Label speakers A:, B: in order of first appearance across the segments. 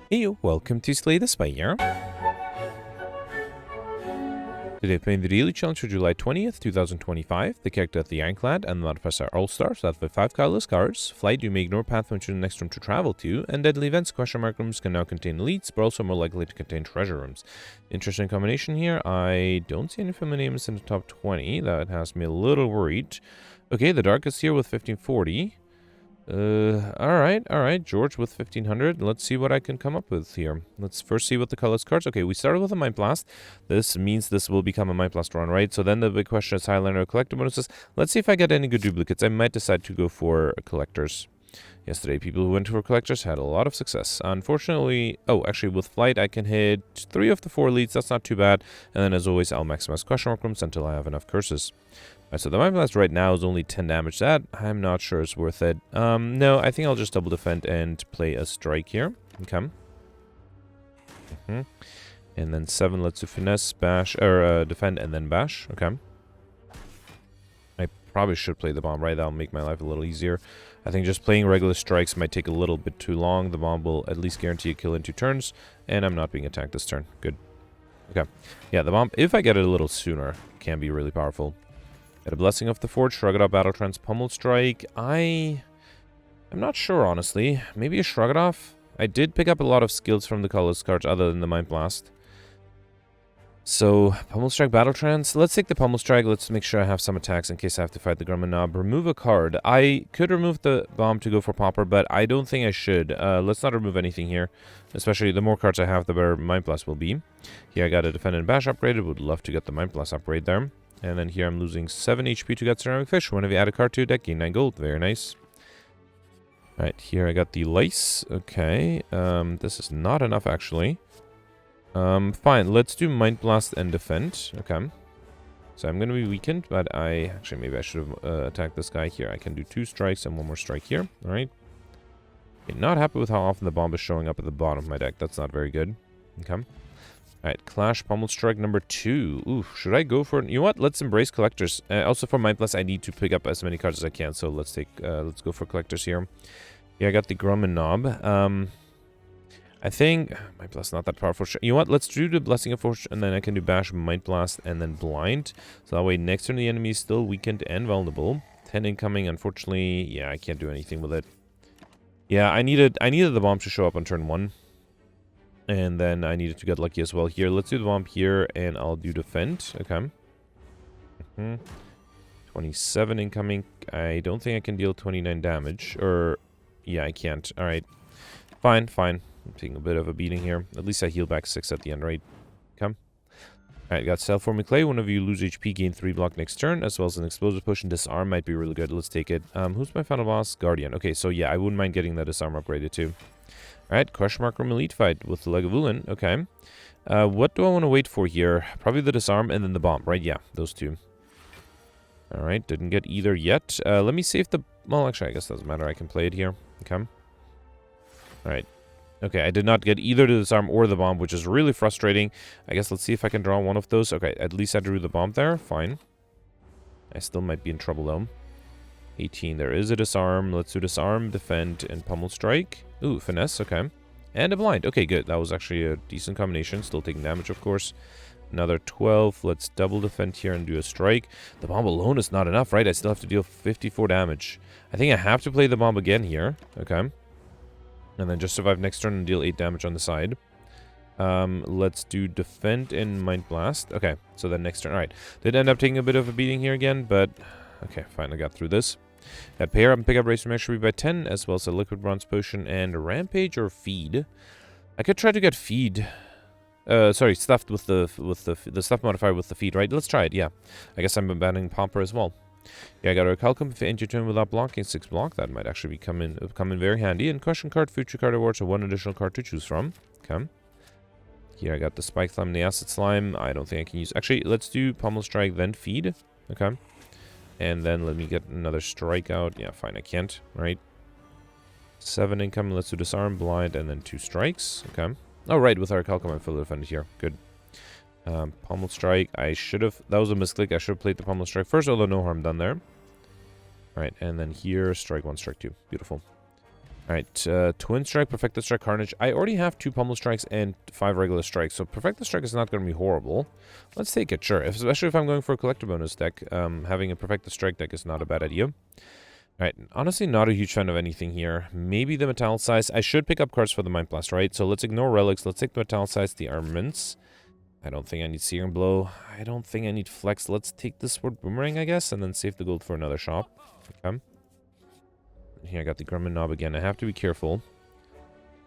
A: Hey, welcome to Slay the Spire. Today playing the daily challenge for July 20th, 2025. The character of the Ironclad and the modifiers are All-Star, so that's with 5 colorless cards. Flight, you may ignore path when choosing the next room to travel to. And deadly events, question mark rooms can now contain elites, but also more likely to contain treasure rooms. Interesting combination here. I don't see any familiar names in the top 20. That has me a little worried. Okay, the Darkest here with 1540. Alright, George with 1500. Let's see what I can come up with here. Let's first see what the colors cards. Okay, we started with a Mind Blast. This means this will become a Mind Blast run, right? So then the big question is Highliner or Collector bonuses. Let's see if I get any good duplicates. I might decide to go for collectors. Yesterday, people who went for collectors had a lot of success. Unfortunately, actually with Flight, I can hit 3 of the 4 leads. That's not too bad. And then as always, I'll maximize question mark rooms until I have enough curses. Alright, so the Mind Blast right now is only 10 damage. That, I'm not sure is worth it. No, I think I'll just double defend and play a strike here. Okay. And then 7 lets you finesse, bash, or defend and then bash. Okay. I probably should play the bomb, right? That'll make my life a little easier. I think just playing regular strikes might take a little bit too long. The bomb will at least guarantee a kill in 2 turns. And I'm not being attacked this turn. Good. Okay. Yeah, the bomb, if I get it a little sooner, can be really powerful. Get a Blessing of the Forge, Shrug It Off, Battle Trance, Pummel Strike. I'm not sure, honestly. Maybe a Shrug It Off? I did pick up a lot of skills from the colorless cards other than the Mind Blast. So, Pummel Strike, Battle Trance. Let's take the Pummel Strike. Let's make sure I have some attacks in case I have to fight the Grumman Knob. Remove a card. I could remove the bomb to go for Popper, but I don't think I should. Let's not remove anything here. Especially the more cards I have, the better Mind Blast will be. Here I got a Defend and Bash upgraded. Would love to get the Mind Blast upgrade there. And then here I'm losing 7 HP to get Ceramic Fish. Whenever you add a card to your deck, gain 9 gold. Very nice. Alright, here I got the Lice. Okay. This is not enough, actually. Fine. Let's do Mind Blast and Defend. Okay. So I'm going to be weakened, but actually, maybe I should have attacked this guy here. I can do 2 strikes and 1 more strike here. Alright. Okay, not happy with how often the bomb is showing up at the bottom of my deck. That's not very good. Okay. Alright, Clash, Pummel Strike number 2. Ooh, should I go for it? You know what? Let's embrace collectors. Also for Mind Blast, I need to pick up as many cards as I can. So let's go for collectors here. Yeah, I got the Grumman Knob. I think Mind Blast not that powerful. You know what? Let's do the Blessing of Fortune, and then I can do Bash, Mind Blast, and then Blind. So that way, next turn the enemy is still weakened and vulnerable. 10 incoming. Unfortunately, yeah, I can't do anything with it. Yeah, I needed the bomb to show up on turn 1. And then I needed to get lucky as well here. Let's do the bomb here, and I'll do Defend. Okay. 27 incoming. I don't think I can deal 29 damage. Or, yeah, I can't. Alright. Fine. I'm taking a bit of a beating here. At least I heal back 6 at the end, right? Okay. Alright, got Self-Forming Clay. Whenever you lose HP, gain 3 block next turn, as well as an Explosive Push and Disarm might be really good. Let's take it. Who's my final boss? Guardian. Okay, so yeah, I wouldn't mind getting that Disarm upgraded too. Alright, Question Mark Room Elite Fight with the Lagavulin. Okay. What do I want to wait for here? Probably the Disarm and then the Bomb, right? Yeah, those two. Alright, didn't get either yet. Let me see if the... Well, actually, I guess it doesn't matter. I can play it here. Okay. Alright. Okay, I did not get either the Disarm or the Bomb, which is really frustrating. I guess let's see if I can draw one of those. Okay, at least I drew the Bomb there. Fine. I still might be in trouble, though. 18, there is a Disarm. Let's do Disarm, Defend, and Pummel Strike. Ooh, Finesse, okay. And a Blind. Okay, good. That was actually a decent combination. Still taking damage, of course. Another 12. Let's double defend here and do a strike. The bomb alone is not enough, right? I still have to deal 54 damage. I think I have to play the bomb again here. Okay. And then just survive next turn and deal 8 damage on the side. Let's do Defend and Mind Blast. Okay, so then next turn. Alright. Did end up taking a bit of a beating here again, but... Okay, fine. I got through this. Got Pair Up and Pick Up Race from Extra by 10, as well as a Liquid Bronze Potion and a Rampage or Feed. I could try to get Feed. Sorry, stuffed with the stuff modifier with the Feed, right? Let's try it, yeah. I guess I'm abandoning Pomper as well. Yeah, I got a Calcum. If you end your turn without blocking 6 block, that might actually come in very handy. And Question Card, Future Card Awards, so 1 additional card to choose from. Okay. Here I got the Spike Slime and the Acid Slime. I don't think I can use... Actually, let's do Pummel Strike, then Feed. Okay. And then let me get another strike out. Yeah, fine, I can't, right? 7 income, let's do Disarm, Blind, and then 2 strikes. Okay. Oh, right, with our Calcum, I'm fully defended here. Good. Pummel Strike, I should have... That was a misclick. I should have played the Pummel Strike first, although no harm done there. Alright, and then here, strike 1, strike 2. Beautiful. Alright, Twin Strike, Perfected Strike, Carnage. I already have 2 Pummel Strikes and 5 regular strikes, so Perfected Strike is not going to be horrible. Let's take it, sure. Especially if I'm going for a Collector bonus deck, having a Perfected Strike deck is not a bad idea. Alright, honestly not a huge fan of anything here. Maybe the Metallicize. I should pick up cards for the Mind Blast, right? So let's ignore Relics, let's take the Metallicize, the Armaments. I don't think I need Searing Blow. I don't think I need Flex. Let's take the Sword Boomerang, I guess, and then save the gold for another shop. Okay. Here I got the Gremlin Knob again. I have to be careful.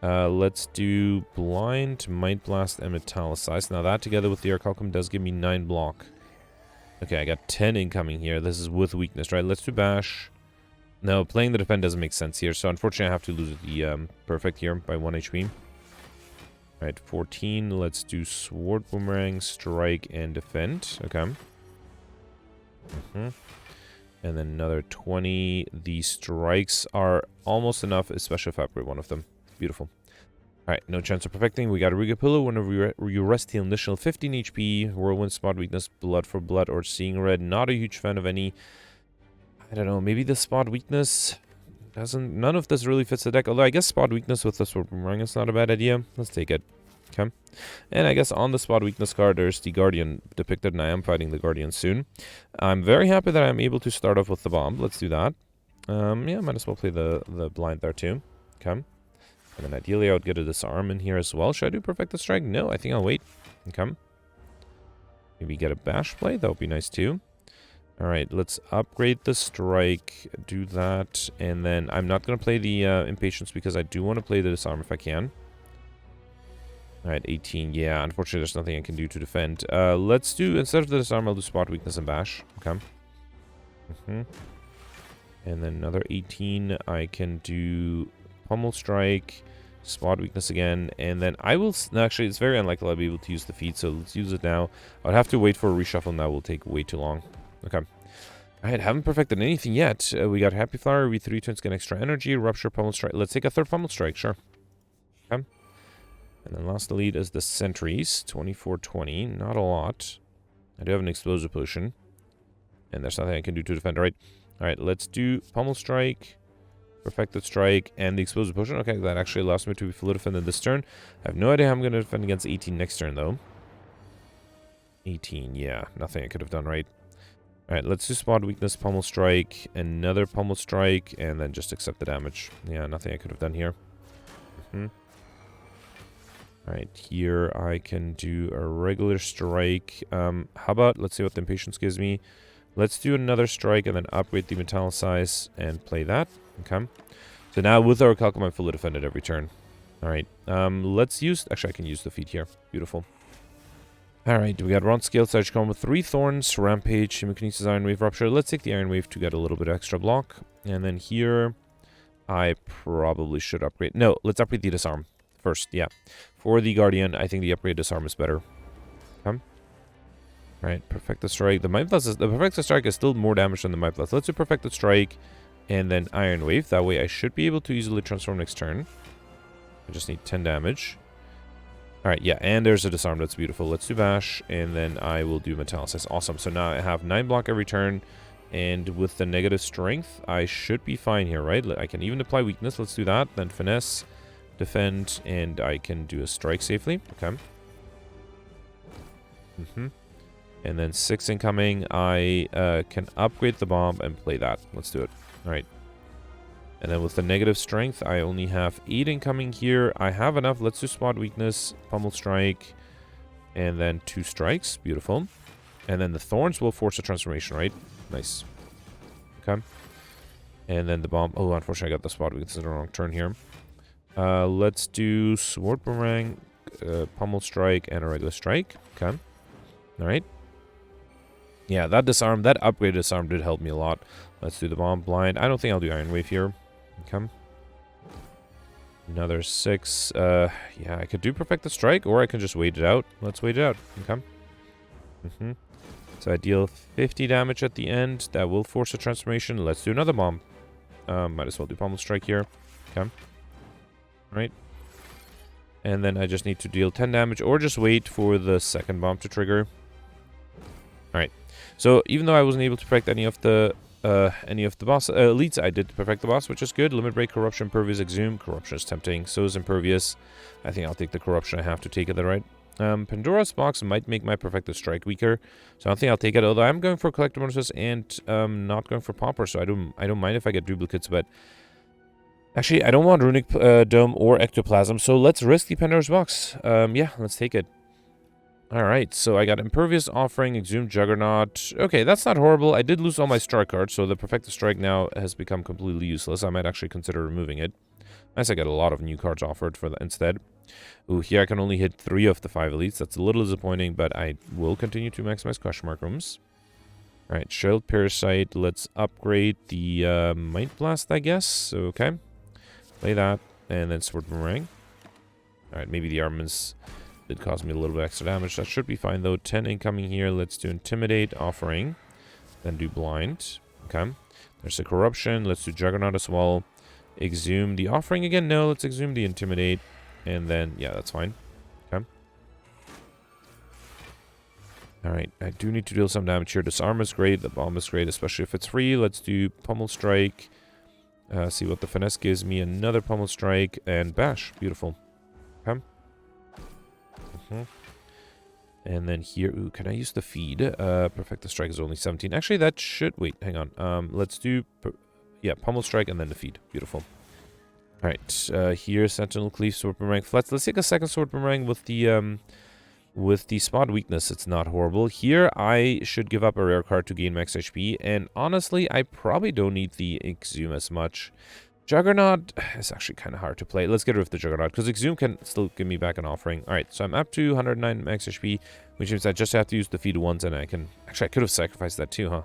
A: Let's do Blind, Might Blast, and Metallicize. Now that together with the Orichalcum does give me 9 block. Okay, I got 10 incoming here. This is with weakness, right? Let's do Bash. No, playing the Defend doesn't make sense here. So unfortunately I have to lose the Perfect here by 1 HP. Alright, 14. Let's do Sword Boomerang, Strike, and Defend. Okay. And then another 20. The strikes are almost enough, especially if I upgrade one of them. Beautiful. Alright, no chance of perfecting. We got a Riga Pillow. Whenever you rest, heal initial 15 HP. Whirlwind, Spot Weakness, Blood for Blood, or Seeing Red. Not a huge fan of any. I don't know, maybe the Spot Weakness doesn't. None of this really fits the deck. Although I guess Spot Weakness with the Sword Boomerang is not a bad idea. Let's take it. Okay. And I guess on the Spot Weakness card, there's the Guardian depicted, and I am fighting the Guardian soon. I'm very happy that I'm able to start off with the Bomb. Let's do that. Yeah, might as well play the Blind there too. Okay. And then ideally I would get a Disarm in here as well. Should I do Perfected Strike? No, I think I'll wait. Okay. Maybe get a Bash play. That would be nice too. Alright, let's upgrade the Strike. Do that. And then I'm not going to play the Impatience because I do want to play the Disarm if I can. Alright, 18. Yeah, unfortunately, there's nothing I can do to defend. Let's do, instead of the Disarm, I'll do Spot Weakness and Bash. Okay. And then another 18. I can do Pummel Strike, Spot Weakness again, and then I will... Actually, it's very unlikely I'll be able to use the feat, so let's use it now. I'd have to wait for a reshuffle, and that will take way too long. Okay. Alright, haven't perfected anything yet. We got Happy Flower, V3 turns get extra energy, Rupture, Pummel Strike. Let's take a third Pummel Strike, sure. Okay. And then last elite is the Sentries, 2420, not a lot. I do have an Explosive Potion. And there's nothing I can do to defend, right? Alright, let's do Pummel Strike, Perfected Strike, and the Explosive Potion. Okay, that actually allows me to be fully defended this turn. I have no idea how I'm going to defend against 18 next turn, though. 18, yeah, nothing I could have done, right? Alright, let's do Spot Weakness, Pummel Strike, another Pummel Strike, and then just accept the damage. Yeah, nothing I could have done here. Alright, here I can do a regular strike. How about, let's see what the Impatience gives me. Let's do another strike and then upgrade the Metallicize and play that. Okay. So now with our Orichalcum, I'm fully defended every turn. Alright, let's use... Actually, I can use the feat here. Beautiful. Alright, we got Round Scale, Sage Combo, 3 Thorns, Rampage, Hemikinesis, Iron Wave, Rupture. Let's take the Iron Wave to get a little bit extra block. And then here, I probably should upgrade... No, let's upgrade the Disarm first, yeah. For the Guardian, I think the upgrade Disarm is better. Okay. Right, Perfected Strike. The Perfected Strike is still more damage than the Might Blast. Let's do Perfected Strike and then Iron Wave. That way I should be able to easily transform next turn. I just need 10 damage. Alright, yeah, and there's a Disarm. That's beautiful. Let's do Bash, and then I will do Metallicize. Awesome. So now I have 9 block every turn, and with the negative strength, I should be fine here, right? I can even apply weakness. Let's do that. Then Finesse, Defend, and I can do a Strike safely. Okay. And then 6 incoming. I can upgrade the Bomb and play that. Let's do it. Alright. And then with the negative strength, I only have 8 incoming here. I have enough. Let's do Spot Weakness, Pummel Strike, and then 2 strikes. Beautiful. And then the Thorns will force a transformation, right? Nice. Okay. And then the Bomb. Oh, unfortunately, I got the Spot Weakness in the wrong turn here. Let's do Sword Boomerang, Pummel Strike, and a regular strike. Okay. Alright. Yeah, that Disarm, that upgraded Disarm did help me a lot. Let's do the Bomb Blind. I don't think I'll do Iron Wave here. Okay. Another 6. Yeah, I could do Perfected Strike, or I can just wait it out. Let's wait it out. Okay. So I deal 50 damage at the end. That will force a transformation. Let's do another Bomb. Might as well do Pummel Strike here. Okay. Right. And then I just need to deal 10 damage, or just wait for the second Bomb to trigger. Alright. So even though I wasn't able to protect any of the any of the boss elites. I did perfect the boss, which is good. Limit break, corruption, impervious, exhume. Corruption is tempting. So is impervious. I think I'll take the corruption. I have to take it, right? Pandora's box might make my perfected strike weaker, so I don't think I'll take it. Although I'm going for collector bonuses and not going for popper, so I don't mind if I get duplicates. But actually, I don't want runic dome or ectoplasm, so let's risk the Pandora's box. Yeah, let's take it. All right, so I got impervious, offering, exhumed juggernaut. Okay, that's not horrible. I did lose all my strike cards, so the perfected strike now has become completely useless. I might actually consider removing it. Nice, I get a lot of new cards offered for that instead. Ooh, here I can only hit 3 of the 5 elites. That's a little disappointing, but I will continue to maximize question mark rooms. All right, shield parasite. Let's upgrade the might blast, I guess. Okay, play that, and then sword boomerang. All right, maybe the armaments did cause me a little bit extra damage. That should be fine though. 10 incoming here. Let's do intimidate, offering, then do blind. Okay, there's a corruption. Let's do juggernaut as well. Exhume the offering again. No, let's exhume the intimidate. And then, yeah, that's fine. Okay. Alright, I do need to deal some damage here. Disarm is great. The bomb is great, especially if it's free. Let's do pummel strike. See what the finesse gives me. Another pummel strike. And bash. Beautiful. Okay. And then here, ooh, can I use the feed? Perfect the strike is only 17. Actually, that should, wait, hang on. Let's do, yeah, pummel strike and then the feed. Beautiful. All right, here Sentinel Cleave, sword boomerang, flats. Let's take a second sword boomerang with the spot weakness. It's not horrible. Here I should give up a rare card to gain max HP, and honestly, I probably don't need the exhume as much. Juggernaut is actually kind of hard to play. Let's get rid of the Juggernaut because exhume can still give me back an offering. All right, so I'm up to 109 max HP, which means I just have to use the feed once, and I can actually I could have sacrificed that too, huh?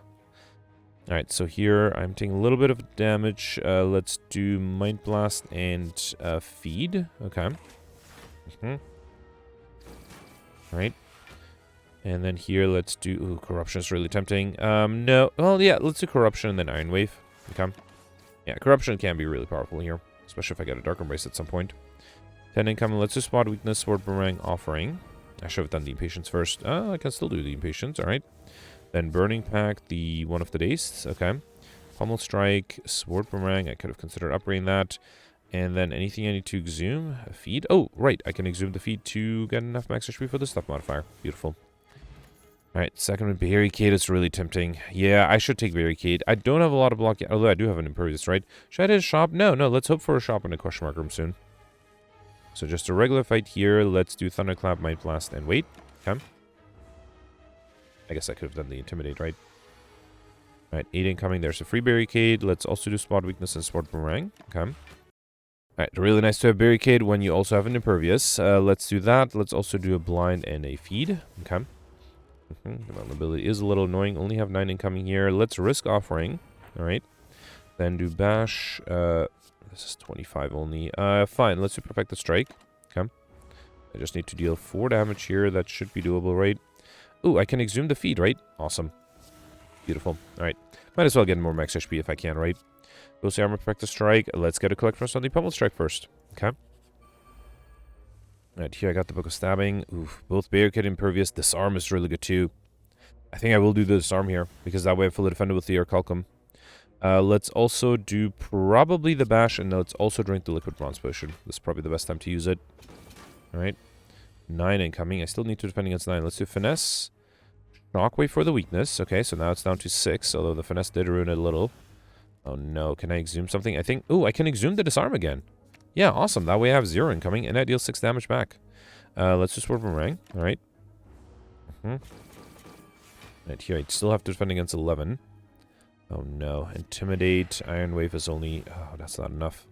A: All right, so here I'm taking a little bit of damage. Let's do Mind Blast and feed. Okay. All right. And then here, let's do... Ooh, Corruption is really tempting. No. Well, yeah, let's do Corruption and then Iron Wave. Okay. Yeah, Corruption can be really powerful here, especially if I get a Dark Embrace at some point. 10 incoming. Let's do Spot Weakness, Sword Boomerang, Offering. I should have done the Impatience first. I can still do the Impatience. All right. Then Burning Pack, the one of the days. Okay. Pummel Strike, Sword Boomerang. I could have considered upgrading that. And then anything I need to exhume? A feed? Oh, right. I can exhume the feed to get enough max HP for the stuff modifier. Beautiful. Alright, second one, Barricade is really tempting. Yeah, I should take Barricade. I don't have a lot of block yet, although I do have an Impervious, right? Should I hit a shop? No, let's hope for a shop in a question mark room soon. So just a regular fight here. Let's do Thunderclap, Might Blast, and wait. Okay. I guess I could have done the Intimidate, right? Alright, 8 incoming. There's a free Barricade. Let's also do Spot Weakness and Sword Boomerang. Okay. Alright, really nice to have Barricade when you also have an Impervious. Let's do that. Let's also do a Blind and a Feed. Okay. The vulnerability is a little annoying. Only have 9 incoming here. Let's risk Offering. Alright. Then do Bash. This is 25 only. Fine. Let's do Perfect the Strike. Okay. I just need to deal 4 damage here. That should be doable, right? Ooh, I can exhume the feed, right? Awesome. Beautiful. Alright. Might as well get more max HP if I can, right? Ghostly Armor, Perfect the Strike. Let's get a collect from the Pummel Strike first. Okay. Alright, here I got the Book of Stabbing. Oof, both Barricade and Impervious. Disarm is really good too. I think I will do the Disarm here, because that way I'm fully defended with the Orichalcum. Let's also do probably the Bash, and let's also drink the Liquid Bronze Potion. This is probably the best time to use it. Alright. 9 incoming. I still need to defend against 9. Let's do Finesse. Shockwave for the weakness. Okay, so now it's down to 6, although the Finesse did ruin it a little. Oh no, can I exhume something? I think... Ooh, I can exhume the Disarm again. Yeah, awesome. That way I have 0 incoming, and I deal 6 damage back. Let's just Sword Boomerang. Alright. Right, here I still have to defend against 11. Oh no. Intimidate. Iron Wave is only... Oh, that's not enough.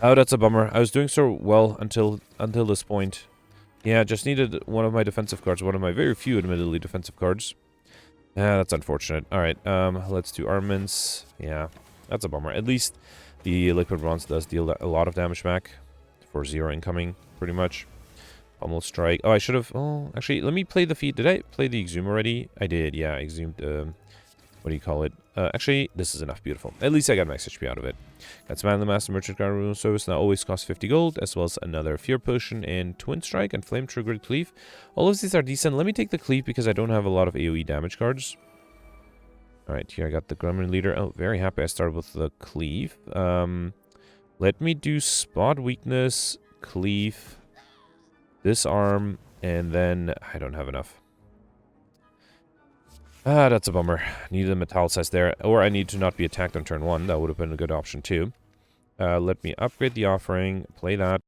A: Oh, that's a bummer. I was doing so well until this point. Yeah, just needed one of my defensive cards. One of my very few, admittedly, defensive cards. Yeah, that's unfortunate. Alright, let's do Armaments. Yeah, that's a bummer. At least the Liquid Bronze does deal a lot of damage back for 0 incoming, pretty much. Pummel Strike. Oh, I should have... Oh, actually, let me play the feed. Did I play the Exhume already? I did, yeah. I exhumed... what do you call it? Actually, this is enough. Beautiful. At least I got max HP out of it. Got Span the Master Merchant Guard Room Service. Now always costs 50 gold, as well as another Fear Potion and Twin Strike and Flame Triggered Cleave. All of these are decent. Let me take the Cleave because I don't have a lot of AoE damage cards. Alright, here I got the Gremlin Leader. Oh, very happy I started with the Cleave. Let me do Spot Weakness, Cleave, Disarm, and then I don't have enough. Ah, that's a bummer. Needed a Metallicize there. Or I need to not be attacked on turn 1. That would have been a good option too. Let me upgrade the Offering, play that.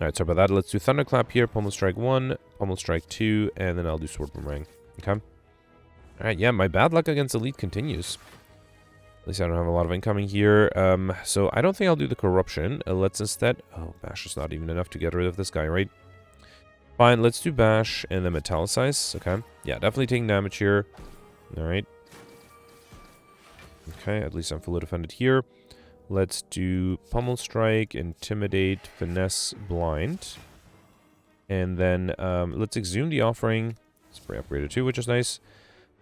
A: Alright, sorry about that. Let's do Thunderclap here, Pummel Strike 1, Pummel Strike 2, and then I'll do Sword Boomerang. Okay. Alright, yeah, my bad luck against Elite continues. At least I don't have a lot of incoming here. So I don't think I'll do the Corruption. Let's instead... Oh, Bash is not even enough to get rid of this guy, right? Fine, let's do Bash and then Metallicize. Okay. Yeah, definitely taking damage here. Alright. Okay, at least I'm fully defended here. Let's do Pummel Strike, Intimidate, Finesse, Blind. And then let's Exhume the Offering. Spray upgraded too, which is nice.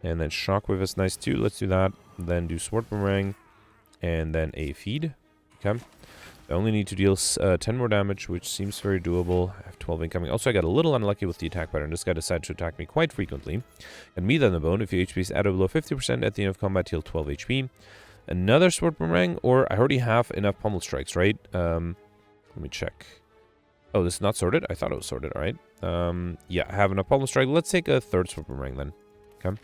A: And then Shockwave is nice too. Let's do that. Then do Sword Boomerang. And then a Feed. Okay. I only need to deal 10 more damage, which seems very doable. I have 12 incoming. Also, I got a little unlucky with the attack pattern. This guy decided to attack me quite frequently. And me then the bone. If your HP is added below 50% at the end of combat, heal 12 HP. Another Sword Boomerang, or I already have enough Pummel Strikes, right? Let me check. Oh, this is not sorted? I thought it was sorted, alright. Yeah, I have enough Pummel Strike. Let's take a third Sword Boomerang then. Okay.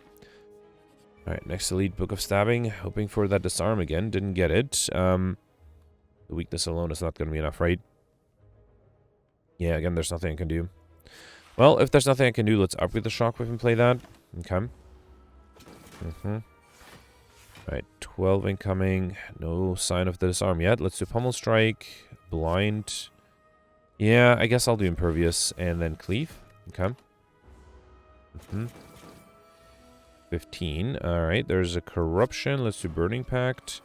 A: Alright, next Elite, Book of Stabbing. Hoping for that Disarm again. Didn't get it. The weakness alone is not going to be enough, right? Yeah, again, there's nothing I can do. Well, if there's nothing I can do, let's upgrade the Shockwave and play that. Okay. Alright, 12 incoming. No sign of the Disarm yet. Let's do Pummel Strike. Blind. Yeah, I guess I'll do Impervious and then Cleave. Okay. 15. Alright, there's a Corruption. Let's do Burning Pact.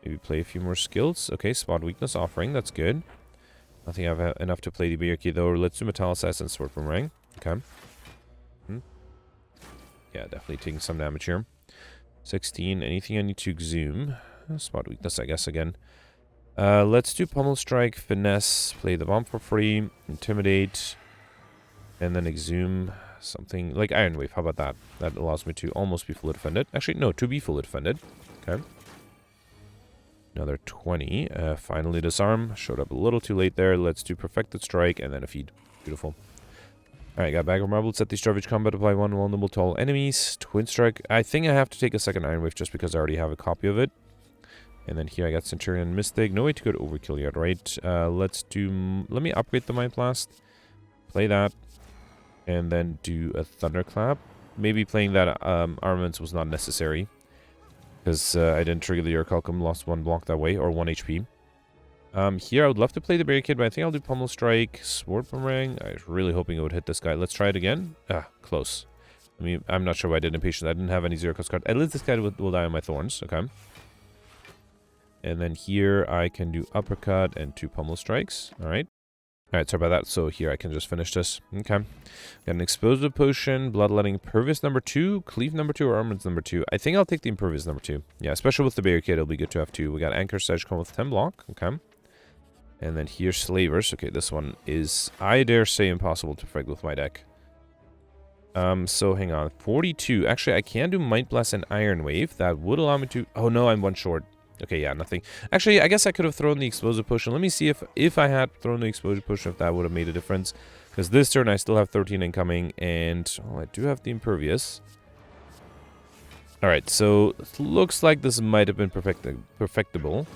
A: Maybe play a few more skills. Okay, Spot Weakness Offering. That's good. I think I have enough to play the Barrier Key though. Let's do Metallicize and Sword Boomerang. Okay. Yeah, definitely taking some damage here. 16. Anything I need to Exhume? Spot Weakness, I guess, again. Let's do Pummel Strike, Finesse, play the bomb for free, Intimidate, and then Exhume something like Iron Wave. How about that? That allows me to almost be fully defended. Actually, no, to be fully defended. Okay. Another 20. Finally Disarm. Showed up a little too late there. Let's do Perfected Strike and then a Feed. Beautiful. Alright, got Bag of Marbles. Set the Starvage Combat. Apply 1 vulnerable to all enemies. Twin Strike. I think I have to take a second Iron Wave just because I already have a copy of it. And then here I got Centurion and Mystic. No way to go to Overkill yet, right? Let's do... Let me upgrade the Mind Blast. Play that. And then do a Thunderclap. Maybe playing that Armaments was not necessary. Because I didn't trigger the Urkalkum. Lost 1 block that way. Or 1 HP. Here I would love to play the Barricade, but I think I'll do Pummel Strike. Sword Boomerang. I was really hoping it would hit this guy. Let's try it again. Ah, close. I mean, I'm not sure why I did Impatience. I didn't have any 0-cost card. At least this guy will die on my Thorns. Okay. And then here I can do Uppercut and 2 Pummel Strikes. Alright. Alright, sorry about that. So here I can just finish this. Okay. Got an Explosive Potion, Bloodletting, Impervious number 2, Cleave number 2, or Armaments number 2. I think I'll take the Impervious number 2. Yeah, especially with the Barricade, it'll be good to have 2. We got Anchor Sedge come with 10 block. Okay. And then here's Slavers. Okay, this one is, I dare say, impossible to frag with my deck. So hang on. 42. Actually, I can do Might Blast and Iron Wave. That would allow me to... Oh, no, I'm 1 short. Okay, yeah, nothing. Actually, I guess I could have thrown the Explosive Potion. Let me see if I had thrown the Explosive Potion, if that would have made a difference. Because this turn, I still have 13 incoming, and oh, I do have the Impervious. Alright, so it looks like this might have been perfectible.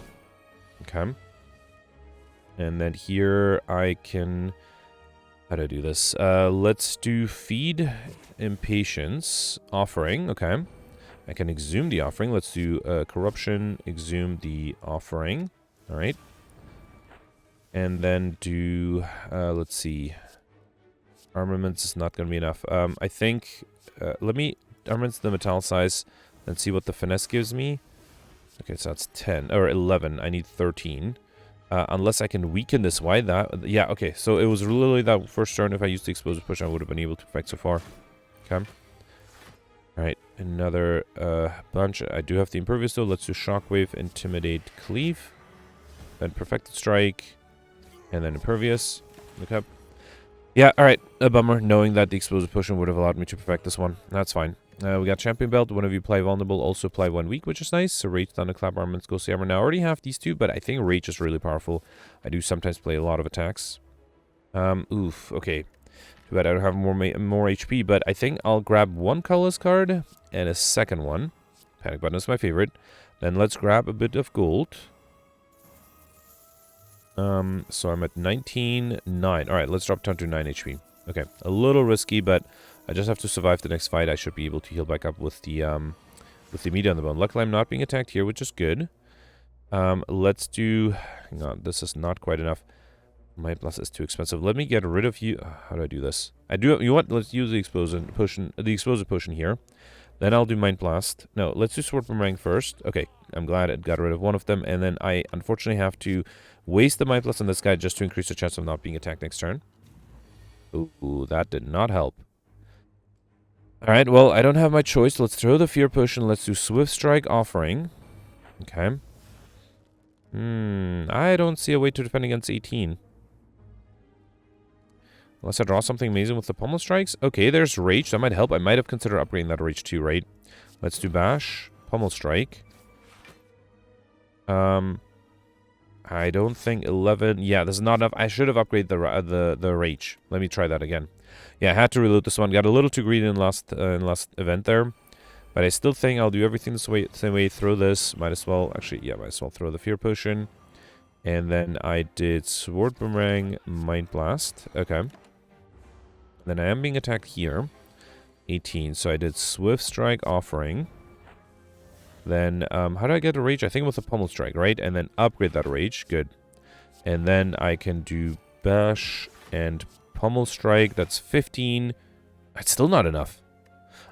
A: Okay. And then here I can... How do I do this? Let's do Feed, Impatience, Offering. Okay. I can Exhume the Offering. Let's do Corruption, Exhume the Offering. Alright. And then do, let's see. Armaments is not going to be enough. I think, let me Armaments the Metallicize and see what the Finesse gives me. Okay, so that's 10, or 11. I need 13. Unless I can weaken this. Why that? Yeah, okay. So it was literally that first turn. If I used the Explosive Push, I would have been able to perfect so far. Okay. Alright, another bunch. I do have the Impervious though. Let's do Shockwave, Intimidate, Cleave. Then Perfected Strike. And then Impervious. Look up. Yeah, alright. A bummer knowing that the Explosive Potion would have allowed me to perfect this one. That's fine. We got Champion Belt. One of you apply Vulnerable, also apply 1 week, which is nice. So Rage, Thunderclap, Armaments, Ghost Hammer. Now I already have these two, but I think Rage is really powerful. I do sometimes play a lot of attacks. Oof, okay. Too bad I don't have more HP, but I think I'll grab 1 colorless card and a second one. Panic Button is my favorite. Then let's grab a bit of gold. So I'm at 19.9. Alright, let's drop down to 9 HP. Okay, a little risky, but I just have to survive the next fight. I should be able to heal back up with the meat on the bone. Luckily, I'm not being attacked here, which is good. Let's do... Hang on, this is not quite enough. My plus is too expensive. Let me get rid of you. How do I do this? I do... You know what? Let's use the explosive potion here. Then I'll do Mind Blast. No, let's do Sword Boomerang first. Okay, I'm glad it got rid of one of them. And then I unfortunately have to waste the Mind Blast on this guy just to increase the chance of not being attacked next turn. Ooh, that did not help. Alright, well, I don't have my choice. Let's throw the Fear Potion. Let's do Swift Strike Offering. Okay. I don't see a way to defend against 18. Unless I draw something amazing with the Pummel Strikes. Okay, there's Rage. That might help. I might have considered upgrading that Rage too, right? Let's do Bash. Pummel Strike. I don't think 11... Yeah, this is not enough. I should have upgraded the Rage. Let me try that again. Yeah, I had to reload this one. Got a little too greedy in last event there. But I still think I'll do everything the same way. Throw this. Might as well... Actually, yeah, might as well throw the Fear Potion. And then I did Sword Boomerang, Mind Blast. Okay. Then I am being attacked here. 18. So I did Swift Strike Offering. Then, how do I get a Rage? I think with a Pummel Strike, right? And then upgrade that Rage. Good. And then I can do Bash and Pummel Strike. That's 15. It's still not enough.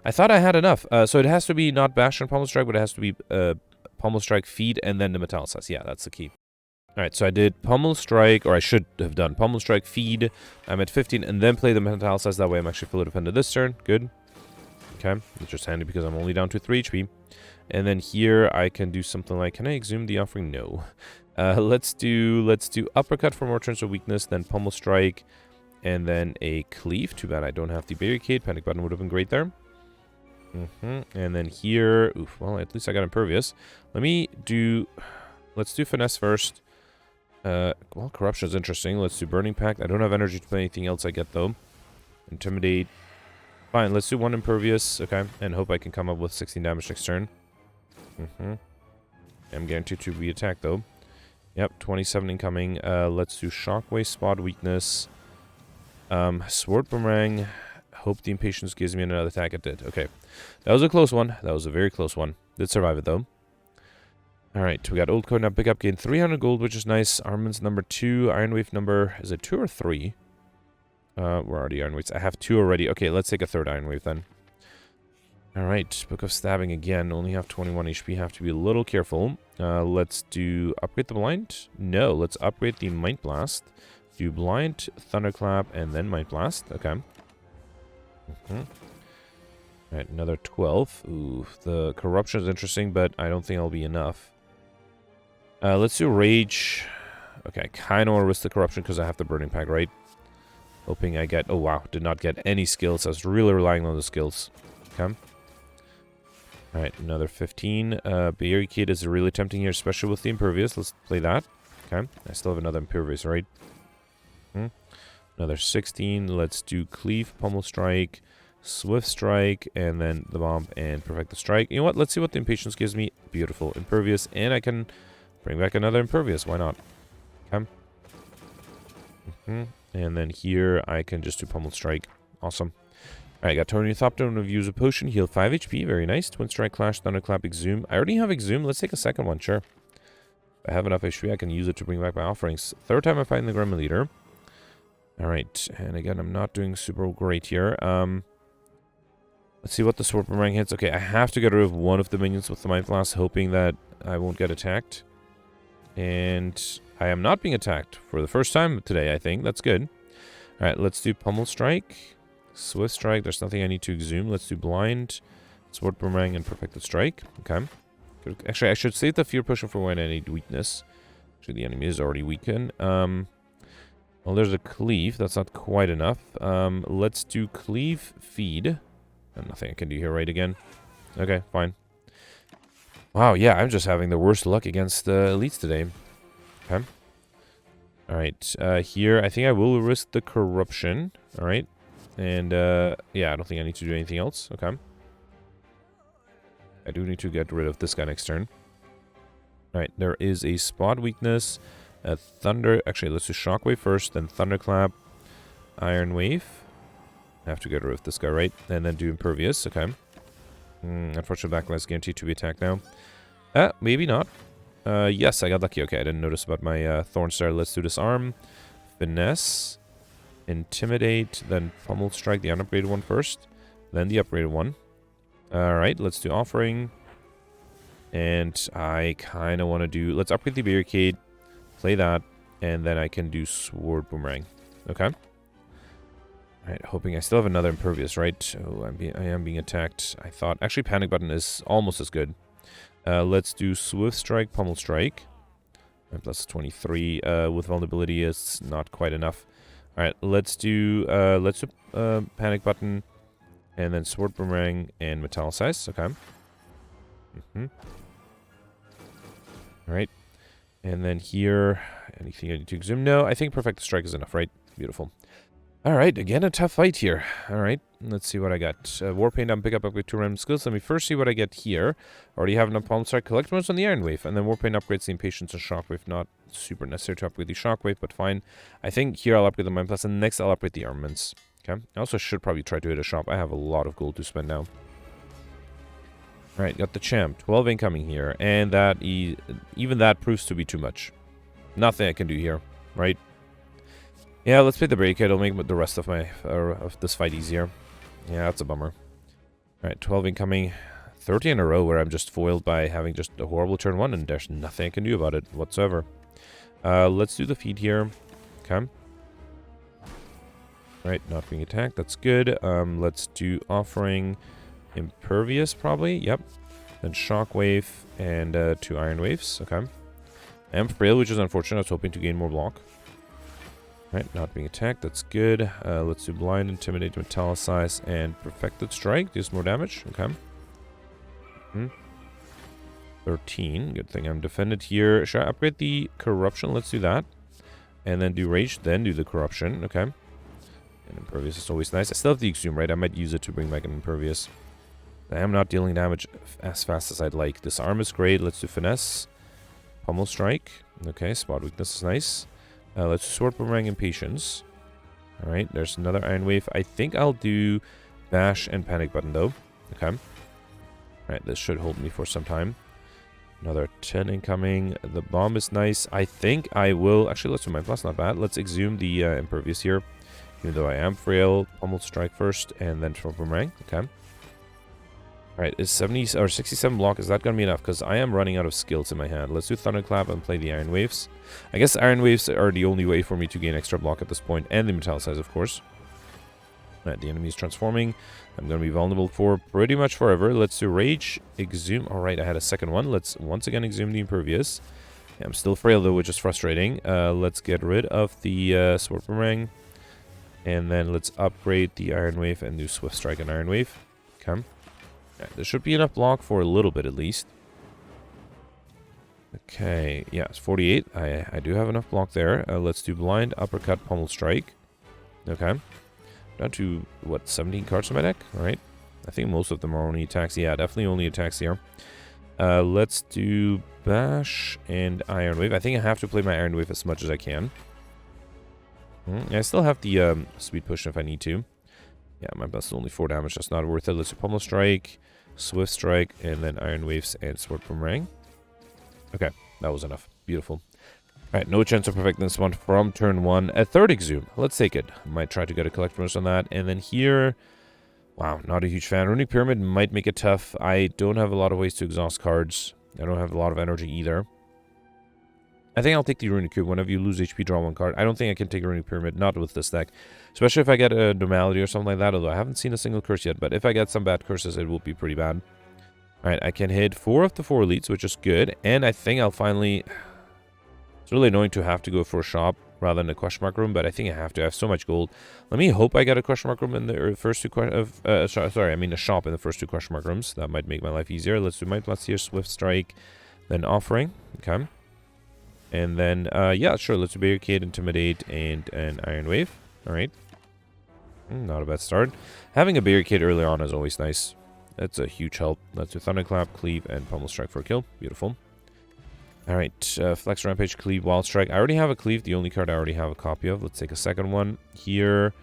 A: I thought I had enough. So it has to be not Bash and Pummel Strike, but it has to be Pummel Strike, Feed, and then the Metallicize. Yeah, that's the key. Alright, so I did Pummel Strike, or I should have done Pummel Strike, Feed. I'm at 15, and then play the Metallicize. That way I'm actually fully defended this turn. Good. Okay, it's just handy because I'm only down to 3 HP. And then here I can do something like, can I exhume the offering? No. Let's do Uppercut for more turns of weakness, then Pummel Strike, and then a Cleave. Too bad I don't have the Barricade. Panic Button would have been great there. And then here, oof, well, at least I got Impervious. Let's do Finesse first. Well, Corruption is interesting. Let's do Burning Pact. I don't have energy to play anything else I get, though. Intimidate. Fine, let's do 1 Impervious, okay, and hope I can come up with 16 damage next turn. I'm guaranteed to be attacked, though. Yep, 27 incoming. Let's do Shockwave, Spot Weakness. Sword Boomerang. Hope the Impatience gives me another attack. It did. Okay. That was a close one. That was a very close one. Did survive it, though. Alright, we got Old Code now. Pick up, gain 300 gold, which is nice. Armaments number 2. Iron Wave number... Is it 2 or 3? Where are the Iron Waves? I have 2 already. Okay, let's take a 3rd Iron Wave, then. Alright, Book of Stabbing again. Only have 21 HP. Have to be a little careful. Let's do... Upgrade the Blind? No, let's upgrade the Mind Blast. Do Blind, Thunderclap, and then Mind Blast. Okay. Alright, another 12. Ooh, the Corruption is interesting, but I don't think it'll be enough. Let's do Rage. Okay, I kind of want to risk the Corruption because I have the Burning Pack, right? Hoping I get... Oh, wow. Did not get any skills. I was really relying on the skills. Okay. Alright, another 15. Barricade is really tempting here, especially with the Impervious. Let's play that. Okay. I still have another Impervious, right? Another 16. Let's do Cleave, Pummel Strike, Swift Strike, and then the Bomb and Perfect the Strike. You know what? Let's see what the Impatience gives me. Beautiful. Impervious. And I can bring back another Impervious. Why not? Okay. And then here I can just do Pummel Strike. Awesome. Alright, got Tornithopter and use a potion. Heal 5 HP. Very nice. Twin Strike, Clash, Thunderclap, Exhume. I already have Exhume. Let's take a second one. Sure. If I have enough HP, I can use it to bring back my offerings. 3rd time I'm fighting the Gremlin Leader. Alright. And again, I'm not doing super great here. Let's see what the Sword Boomerang hits. Okay, I have to get rid of one of the minions with the Mind Blast, hoping that I won't get attacked. And I am not being attacked for the first time today, I think. That's good. Alright, let's do Pummel Strike. Swift Strike. There's nothing I need to exhume. Let's do Blind, Sword Boomerang, and Perfected Strike. Okay. Actually, I should save the Fear Potion for when I need weakness. Actually, the enemy is already weakened. Well, there's a Cleave. That's not quite enough. Let's do Cleave, Feed. Nothing I can do here, right, again? Okay, fine. Wow, yeah, I'm just having the worst luck against elites today. Okay. Alright, here, I think I will risk the corruption. Alright. And, yeah, I don't think I need to do anything else. Okay. I do need to get rid of this guy next turn. Alright, there is a spot weakness. Thunder. Actually, let's do Shockwave first, then Thunderclap. Iron Wave. I have to get rid of this guy, right? And then do Impervious. Okay. Unfortunately, Backlash is guaranteed to be attacked now. Maybe not. Yes, I got lucky. Okay, I didn't notice about my Thorn Star. Let's do Disarm. Finesse. Intimidate. Then Pummel Strike, the unupgraded one first. Then the upgraded one. Alright, let's do Offering. And I kind of want to do... Let's upgrade the Barricade. Play that. And then I can do Sword Boomerang. Okay. Alright, hoping I still have another Impervious, right? Oh, I am being attacked. I thought... Actually, Panic Button is almost as good. Let's do Swift Strike, Pummel Strike. And plus 23. With Vulnerability is not quite enough. Alright, let's do Panic Button. And then Sword Boomerang and Metallicize. Okay. Alright. And then here... Anything I need to exhume? No, I think Perfect Strike is enough, right? Beautiful. Alright, again a tough fight here. Alright, let's see what I got. Warpaint down, pick up upgrade 2 random skills. Let me first see what I get here. Already have enough Palm Strike, collect most on the Iron Wave. And then Warpaint upgrades the Impatience and Shockwave. Not super necessary to upgrade the Shockwave, but fine. I think here I'll upgrade the Mind Plus, and next I'll upgrade the Armaments. Okay, I also should probably try to hit a shop. I have a lot of gold to spend now. Alright, got the Champ. 12 incoming here. And that even that proves to be too much. Nothing I can do here, right? Yeah, let's play the Barricade. It'll make the rest of of this fight easier. Yeah, that's a bummer. Alright, 12 incoming. 30 in a row where I'm just foiled by having just a horrible turn 1, and there's nothing I can do about it whatsoever. Let's do the feed here. Okay. Right, not being attacked. That's good. Let's do Offering. Impervious, probably. Yep. Then Shockwave and 2 Iron Waves. Okay. I am frail, which is unfortunate. I was hoping to gain more block. Right, not being attacked. That's good. Let's do Blind, Intimidate, Metallicize, and Perfected Strike. Deals more damage. Okay. 13. Good thing I'm defended here. Should I upgrade the Corruption? Let's do that. And then do Rage, then do the Corruption. Okay. And Impervious is always nice. I still have the Exhume, right? I might use it to bring back an Impervious. I am not dealing damage as fast as I'd like. Disarm is great. Let's do Finesse. Pummel Strike. Okay, Spot Weakness is nice. Let's do Sword Boomerang, Impatience. Alright, there's another Iron Wave. I think I'll do Bash and Panic Button, though. Okay. Alright, this should hold me for some time. Another 10 incoming. The Bomb is nice. I think I will... Actually, let's do Mind Blast, not bad. Let's exhume the Impervious here. Even though I am frail. Pummel Strike first, and then Sword Boomerang. Okay. Alright, is 70 or 67 block, is that going to be enough? Because I am running out of skills in my hand. Let's do Thunderclap and play the Iron Waves. I guess Iron Waves are the only way for me to gain extra block at this point. And the Metallicize, of course. Alright, the enemy is transforming. I'm going to be vulnerable for pretty much forever. Let's do Rage, Exhume. Alright, I had a second one. Let's once again exhume the Impervious. Yeah, I'm still frail though, which is frustrating. Let's get rid of the Sword Boomerang. And then let's upgrade the Iron Wave and do Swift Strike and Iron Wave. Okay. Yeah, there should be enough block for a little bit at least. Okay, yeah, it's 48. I do have enough block there. Let's do Blind, Uppercut, Pummel Strike. Okay. Down to, what, 17 cards in my deck? Alright. I think most of them are only attacks. Yeah, definitely only attacks here. Let's do Bash and Iron Wave. I think I have to play my Iron Wave as much as I can. I still have the Speed Push if I need to. Yeah, my best is only 4 damage. That's not worth it. Let's do Pummel Strike, Swift Strike, and then Iron Waves and Sword Boomerang. Okay, that was enough. Beautiful. Alright, no chance of perfecting this one from turn 1. A third Exhume. Let's take it. Might try to get a collect bonus on that. And then here... Wow, not a huge fan. Runic Pyramid might make it tough. I don't have a lot of ways to exhaust cards. I don't have a lot of energy either. I think I'll take the Runic Cube. Whenever you lose HP, draw 1 card. I don't think I can take a Runic Pyramid, not with this deck. Especially if I get a Normality or something like that, although I haven't seen a single curse yet. But if I get some bad curses, it will be pretty bad. Alright, I can hit 4 of the 4 elites, which is good. And I think I'll finally... It's really annoying to have to go for a shop. rather than a question mark room, but I think I have to. I have so much gold. Let me hope I get a question mark room in the first two a shop in the first two question mark rooms. That might make my life easier. Let's do Might Plus here, Swift Strike, then Offering. Okay. And then, yeah, sure, let's do Barricade, Intimidate, and an Iron Wave. Alright. Not a bad start. Having a Barricade early on is always nice. That's a huge help. Let's do Thunderclap, Cleave, and Pummel Strike for a kill. Beautiful. Alright, Flex Rampage, Cleave, Wild Strike. I already have a Cleave, the only card I already have a copy of. Let's take a second one. Here,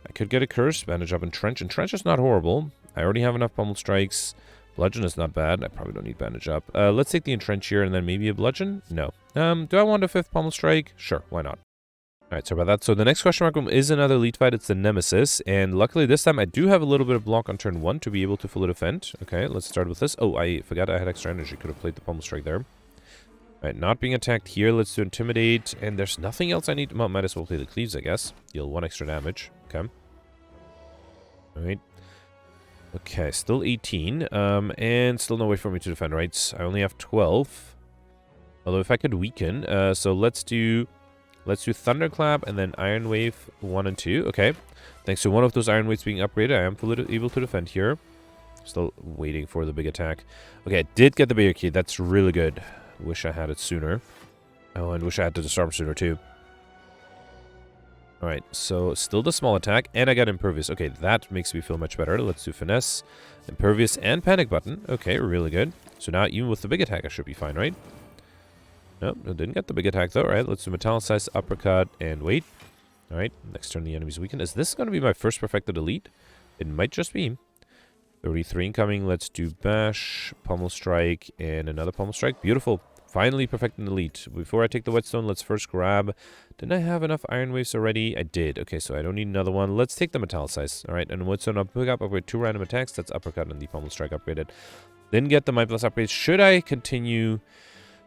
A: I could get a Curse, Bandage Up, and Trench. And Trench is not horrible. I already have enough Pummel Strikes. Bludgeon is not bad. I probably don't need Bandage Up. Let's take the Entrench here, and then maybe a Bludgeon? No. Do I want a 5th Pummel Strike? Sure, why not? Alright, sorry about that. So the next question mark room is another elite fight. It's the Nemesis. And luckily this time I do have a little bit of block on turn 1 to be able to fully defend. Okay, let's start with this. Oh, I forgot I had extra energy. Could have played the Pummel Strike there. Alright, not being attacked here. Let's do Intimidate. And there's nothing else I need. Well, might as well play the Cleaves, I guess. Deal 1 extra damage. Okay. Alright. Okay, still 18. And still no way for me to defend, right? I only have 12. Although if I could weaken. So let's do Thunderclap and then Iron Wave 1 and 2. Okay. Thanks to one of those Iron Waves being upgraded, I am fully able to defend here. Still waiting for the big attack. Okay, I did get the Barricade. That's really good. Wish I had it sooner. Oh, and wish I had the Disarm sooner too. Alright, so still the small attack, and I got Impervious. Okay, that makes me feel much better. Let's do Finesse, Impervious, and Panic Button. Okay, really good. So now even with the big attack, I should be fine, right? Nope, I didn't get the big attack though. Alright, let's do Metallicized, Uppercut, and wait. Alright, next turn the enemy's weakened. Is this going to be my first perfected elite? It might just be. 33 incoming. Let's do Bash, Pummel Strike, and another Pummel Strike. Beautiful. Finally perfecting the elite. Before I take the Whetstone, let's first grab... Didn't I have enough Iron Waves already? I did. Okay, so I don't need another one. Let's take the Metallicize. Alright, and Whetstone I'll pick up, upgrade 2 random attacks. That's Uppercut and the Pummel Strike upgraded. Then get the Might Plus upgrades. Should I continue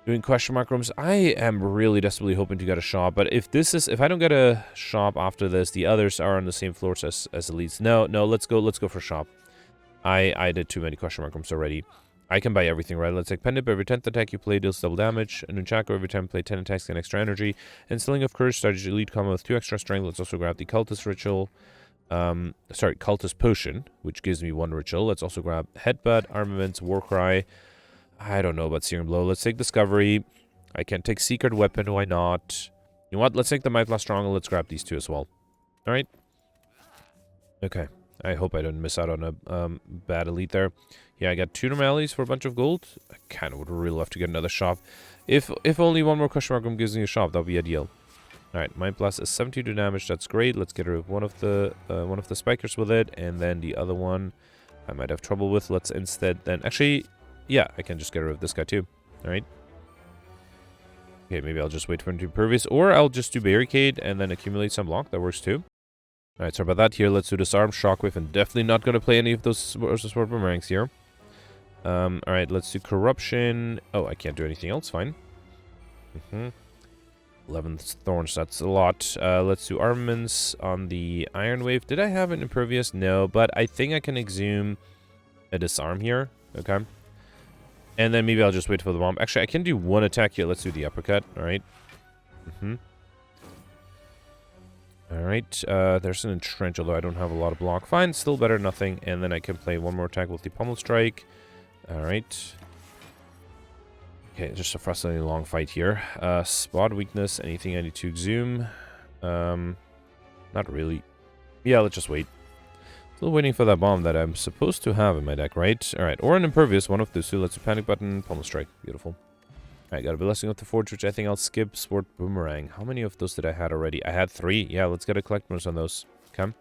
A: doing question mark rooms? I am really desperately hoping to get a shop, but if I don't get a shop after this, the others are on the same floors as elites. No, let's go for shop. I did too many question mark rooms already. I can buy everything, right? Let's take Pendant. Every 10th attack you play deals double damage. And Nunchaku, every time you play 10 attacks, get extra energy. And Sling of Courage, strategy elite combo with 2 extra strength. Let's also grab the Cultist Ritual. Cultist Potion, which gives me 1 ritual. Let's also grab Headbutt, Armaments, Warcry. I don't know about Searing Blow. Let's take Discovery. I can take Secret Weapon. Why not? You know what? Let's take the Might Blast Stronghold. Let's grab these 2 as well. Alright. Okay. I hope I don't miss out on a bad elite there. Yeah, I got 2 normalities for a bunch of gold. I kind of would really love to get another shop. If only one more question mark room gives me a shop, that would be ideal. Alright, Mind Blast is 72 damage. That's great. Let's get rid of one of the spikers with it, and then the other one I might have trouble with. Let's instead then actually, yeah, I can just get rid of this guy too. Alright. Okay, maybe I'll just wait for him to Impervious, or I'll just do Barricade and then accumulate some block. That works too. Alright, sorry about that. Here, let's do Disarm, Shockwave, and definitely not going to play any of those Sword Boomerangs here. Alright, let's do Corruption. Oh, I can't do anything else. Fine. 11 Thorns, that's a lot. Let's do Armaments on the Iron Wave. Did I have an Impervious? No, but I think I can exhume a Disarm here. Okay. And then maybe I'll just wait for the bomb. Actually, I can do 1 attack here. Let's do the Uppercut. Alright. Alright, there's an Entrench, although I don't have a lot of block. Fine, still better than nothing. And then I can play 1 more attack with the Pummel Strike. Alright. Okay, just a frustratingly long fight here. Spot Weakness, anything I need to exhume? Not really. Yeah, let's just wait. Still waiting for that bomb that I'm supposed to have in my deck, right? Alright, or an Impervious, one of those 2. Let's do Panic Button, Pummel Strike. Beautiful. Alright, got a Blessing of the Forge, which I think I'll skip. Sword Boomerang. How many of those did I had already? I had 3. Yeah, let's get a Collectors on those. Okay.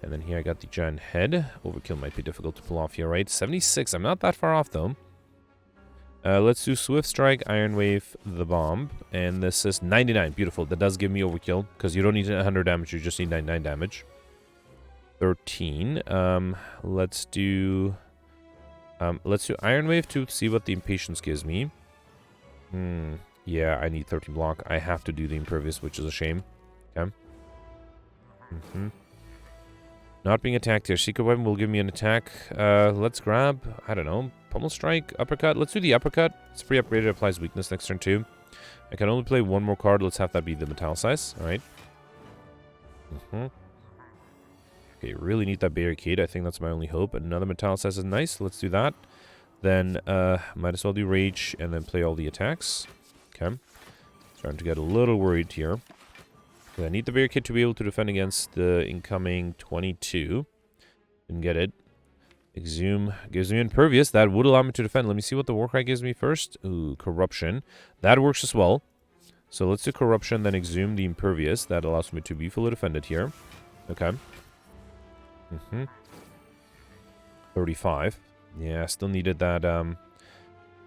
A: And then here I got the Giant Head. Overkill might be difficult to pull off here, right? 76. I'm not that far off, though. Let's do Swift Strike, Iron Wave, the Bomb. And this is 99. Beautiful. That does give me Overkill, because you don't need 100 damage. You just need 99 damage. 13. Let's do Iron Wave to see what the Impatience gives me. Yeah, I need 13 block. I have to do the Impervious, which is a shame. Okay. Not being attacked here. Secret Weapon will give me an attack. Let's grab, I don't know, Pummel Strike, Uppercut. Let's do the Uppercut. It's pre-upgraded, applies weakness next turn too. I can only play one more card. Let's have that be the Metallicize. Alright. Okay, really need that Barricade. I think that's my only hope. Another Metallicize is nice. Let's do that. Then, might as well do Rage and then play all the attacks. Okay. Starting to get a little worried here. I need the Barricade to be able to defend against the incoming 22. Didn't get it. Exhume gives me Impervious. That would allow me to defend. Let me see what the Warcry gives me first. Ooh, Corruption. That works as well. So let's do Corruption, then Exhume the Impervious. That allows me to be fully defended here. Okay. 35. Yeah, still needed that,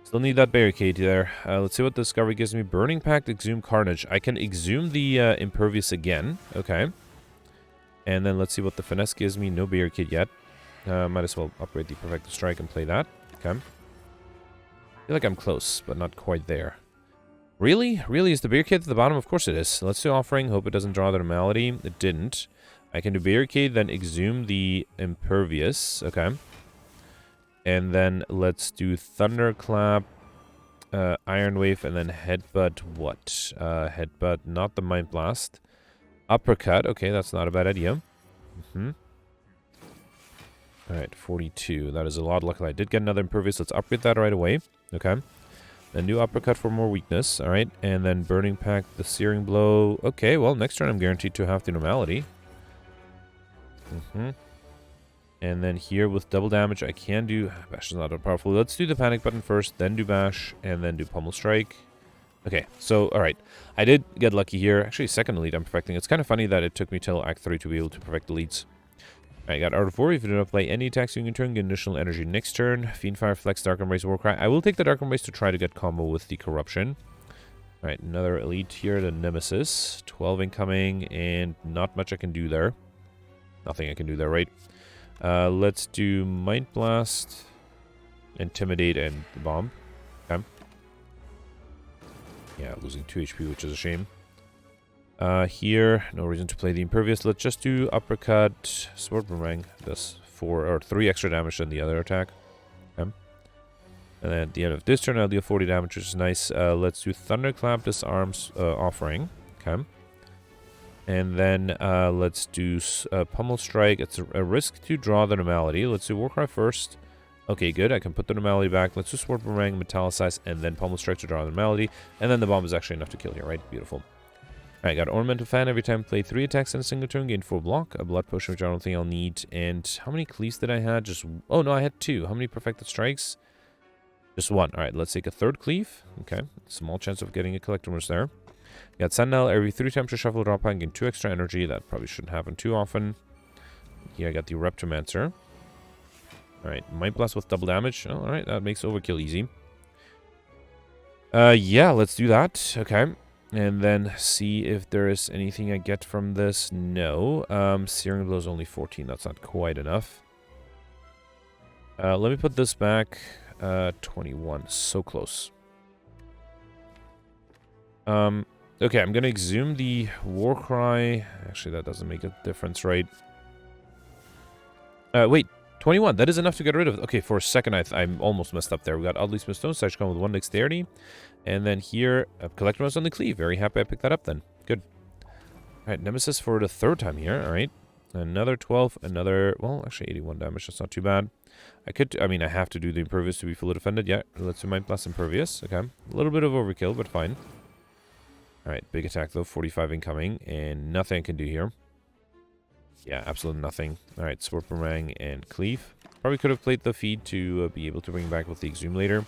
A: still need that Barricade there. Let's see what Discovery gives me. Burning Pact, Exhume Carnage. I can Exhume the Impervious again. Okay. And then let's see what the Finesse gives me. No Barricade yet. Might as well upgrade the Perfected Strike and play that. Okay. I feel like I'm close, but not quite there. Really? Really? Is the Barricade at the bottom? Of course it is. Let's do Offering. Hope it doesn't draw the Normality. It didn't. I can do Barricade, then Exhume the Impervious. Okay. And then let's do Thunderclap, Iron Wave, and then Headbutt what? Headbutt, not the Mind Blast. Uppercut. Okay, that's not a bad idea. Alright, 42. That is a lot. Luckily, I did get another Impervious. Let's upgrade that right away. Okay. Then do Uppercut for more weakness. Alright. And then Burning Pact, the Searing Blow. Okay, well, next turn I'm guaranteed to have the Normality. And then here with double damage, I can do... Bash is not that powerful. Let's do the Panic button first, then do Bash, and then do Pummel Strike. Okay, so, alright. I did get lucky here. Actually, second lead I'm perfecting. It's kind of funny that it took me till Act 3 to be able to perfect the leads. I got Art of War. If you do not play any attacks during your turn, get additional energy next turn. Fiendfire, Flex, Dark Embrace, Warcry. I will take the Dark Embrace to try to get combo with the Corruption. Alright, another elite here, the Nemesis. 12 incoming, and not much I can do there. Nothing I can do there, right? Let's do Mind Blast, Intimidate, and the Bomb. Okay. Yeah, losing 2 HP, which is a shame. Here, no reason to play the Impervious. Let's just do Uppercut, Sword Boomerang. Does 4 or 3 extra damage than the other attack. Okay. And then at the end of this turn, I'll deal 40 damage, which is nice. Let's do Thunderclap, Disarms, Offering. Okay. And then let's do Pummel Strike. It's a risk to draw the Normality. Let's do Warcry first. Okay, good. I can put the Normality back. Let's do Sword Boomerang, Metallicize, and then Pummel Strike to draw the Normality. And then the Bomb is actually enough to kill here, right? Beautiful. Alright, got Ornamental Fan. Every time play 3 attacks in a single turn, gain 4 block. A Blood Potion, which I don't think I'll need. And how many Cleaves did I have? Just... Oh, no, I had 2. How many Perfected Strikes? Just 1. Alright, let's take a 3rd Cleave. Okay. Small chance of getting a Collector's there. Got Sentinel. Every 3 times you shuffle, drop and gain 2 extra energy. That probably shouldn't happen too often. Here I got the Reptomancer. Alright, Mind Blast with double damage. Oh, alright, that makes overkill easy. Yeah, let's do that. Okay. And then see if there is anything I get from this. No. Searing Blow is only 14. That's not quite enough. Let me put this back. 21. So close. Okay, I'm going to exhume the Warcry. Actually, that doesn't make a difference, right? Wait. 21. That is enough to get rid of it. Okay, for a second, I almost messed up there. We got Oddly Smith Stone. Such come with 1 dexterity. And then here, Collector Mouse on the Cleave. Very happy I picked that up then. Good. Alright, Nemesis for the 3rd time here. Alright. Another 12. Another, well, actually 81 damage. That's not too bad. I mean, I have to do the Impervious to be fully defended. Yeah, let's do Mind Blast Impervious. Okay. A little bit of overkill, but fine. Alright, big attack though. 45 incoming. And nothing I can do here. Yeah, absolutely nothing. Alright, Sword Boomerang and Cleave. Probably could have played the feed to be able to bring back with the Exhume later.